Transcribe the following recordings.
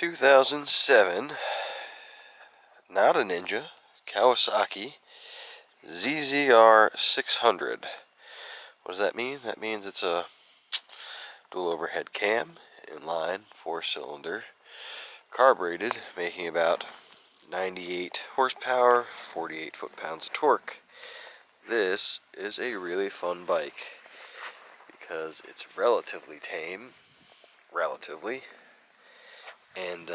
2007, not a Ninja, Kawasaki ZZR600. What does that mean? That means it's a dual overhead cam, inline, 4-cylinder, carbureted, making about 98 horsepower, 48 foot-pounds of torque. This is a really fun bike because it's relatively tame, and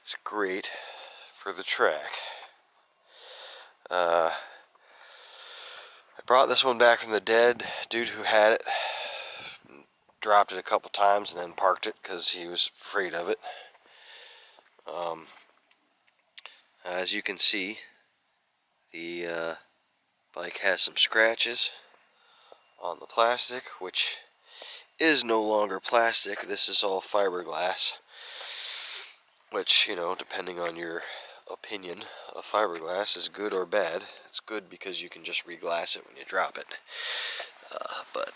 it's great for the track. I brought this one back from the dead. Dude who had it dropped it a couple times and then parked it because he was afraid of it. As you can see, the bike has some scratches on the plastic, which is no longer plastic. This is all fiberglass, which, you know, depending on your opinion of fiberglass, is good or bad. It's good because you can just re-glass it when you drop it, but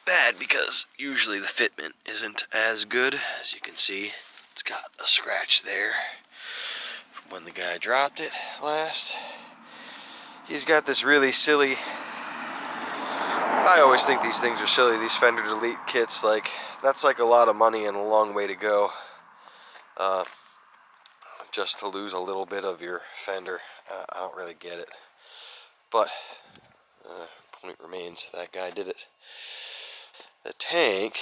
bad because usually the fitment isn't as good. As you can see, it's got a scratch there from when the guy dropped it last. He's got this really silly, I always think these things are silly, these Fender Delete kits. Like, that's like a lot of money and a long way to go, just to lose a little bit of your fender. I don't really get it, but point remains, that guy did it. The tank,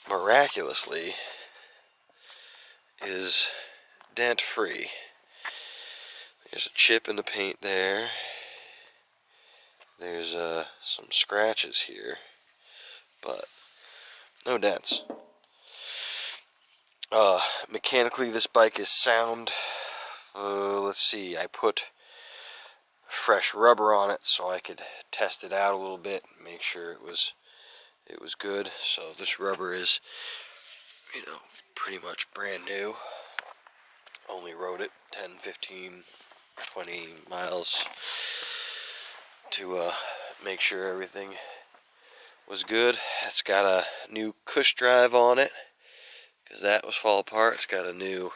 miraculously, is dent free. There's a chip in the paint there. There's some scratches here, but no dents. Mechanically, this bike is sound. Let's see, I put fresh rubber on it so I could test it out a little bit and make sure it was good. So this rubber is, you know, pretty much brand new. Only rode it 10, 15, 20 miles to make sure everything was good. It's got a new cush drive on it because that was fall apart. It's got a new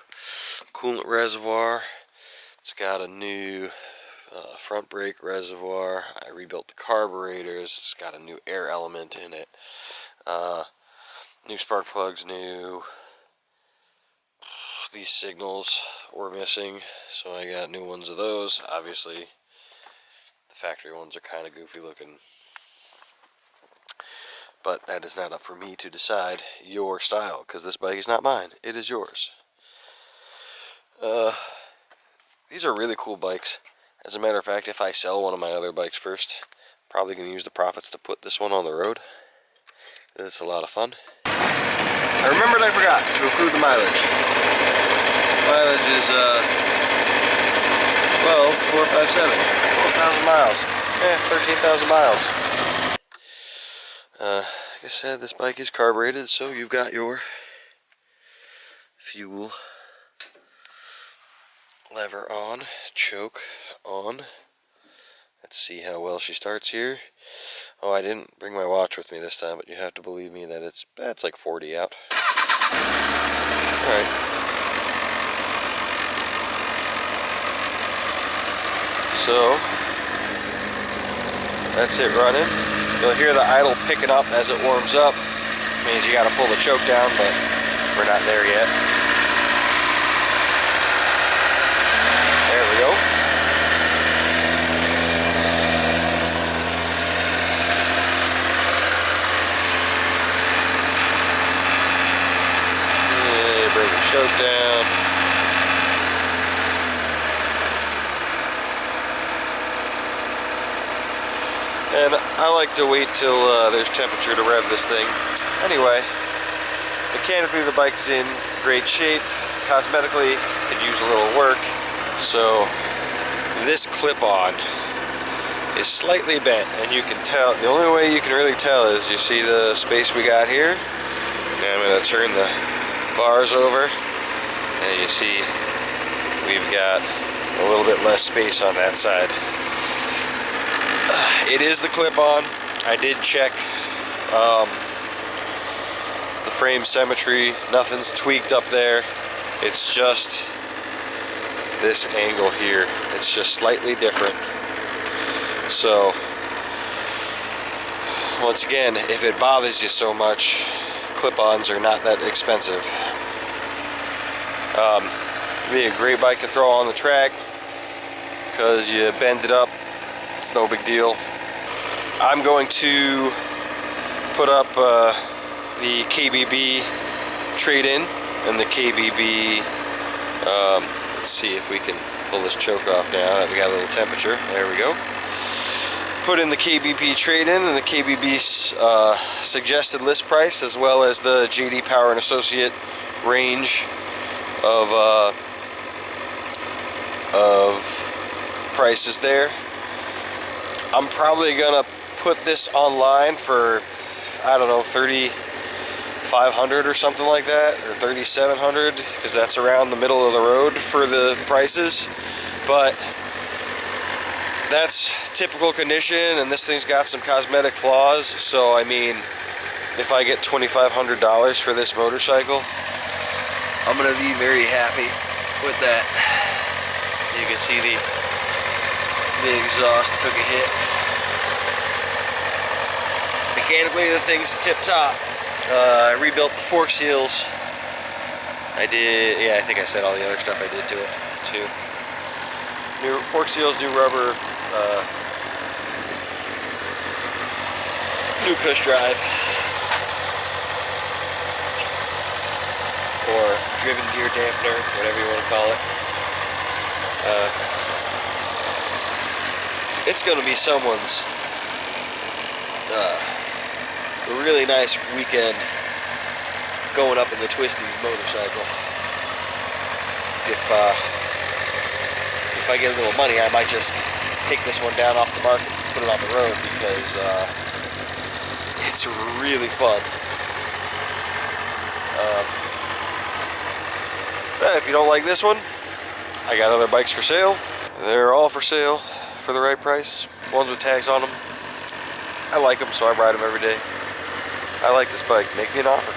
coolant reservoir. It's got a new front brake reservoir. I rebuilt the carburetors. It's got a new air element in it. New spark plugs, new. These signals were missing, so I got new ones of those. Obviously, the factory ones are kind of goofy looking, but that is not up for me to decide your style, because this bike is not mine. It is yours. These are really cool bikes. As a matter of fact, if I sell one of my other bikes first, probably going to use the profits to put this one on the road. It's a lot of fun. I remembered I forgot to include the mileage. Mileage is 12,457. 12,000 miles. 13,000 miles. Like I said, this bike is carbureted, so you've got your fuel lever on, choke on. Let's see how well she starts here. Oh, I didn't bring my watch with me this time, but you have to believe me that it's like 40 out. Alright. So, that's it running. You'll hear the idle picking up as it warms up. Means you gotta pull the choke down, but we're not there yet. There we go. Bring the choke down. And I like to wait till there's temperature to rev this thing. Anyway, mechanically the bike is in great shape. Cosmetically, it used a little work. So this clip-on is slightly bent, and you can tell. The only way you can really tell is you see the space we got here. And I'm going to turn the bars over, and you see we've got a little bit less space on that side. It is the clip-on. I did check the frame symmetry, nothing's tweaked up there. It's just this angle here. It's just slightly different. So once again, if it bothers you so much, clip-ons are not that expensive. Be a great bike to throw on the track because you bend it up, it's no big deal. I'm going to put up the KBB trade-in and the KBB, let's see if we can pull this choke off now that we got a little temperature. There we go. Put in the KBB trade-in and the KBB's suggested list price, as well as the JD Power and Associate range of prices there. I'm probably gonna put this online for, I don't know, $3,500 or something like that, or $3,700, because that's around the middle of the road for the prices. But that's typical condition, and this thing's got some cosmetic flaws. So I mean, if I get $2,500 for this motorcycle, I'm gonna be very happy with that. You can see the exhaust took a hit. Mechanically, the thing's tip-top. I rebuilt the fork seals. I think I said all the other stuff I did to it too. New fork seals, new rubber, new cush drive, or driven gear dampener, whatever you want to call it. It's going to be someone's really nice weekend going up in the Twisties motorcycle. If I get a little money, I might just take this one down off the market and put it on the road, because it's really fun. If you don't like this one, I got other bikes for sale. They're all for sale for the right price. Ones with tags on them. I like them, so I ride them every day. I like this bike. Make me an offer.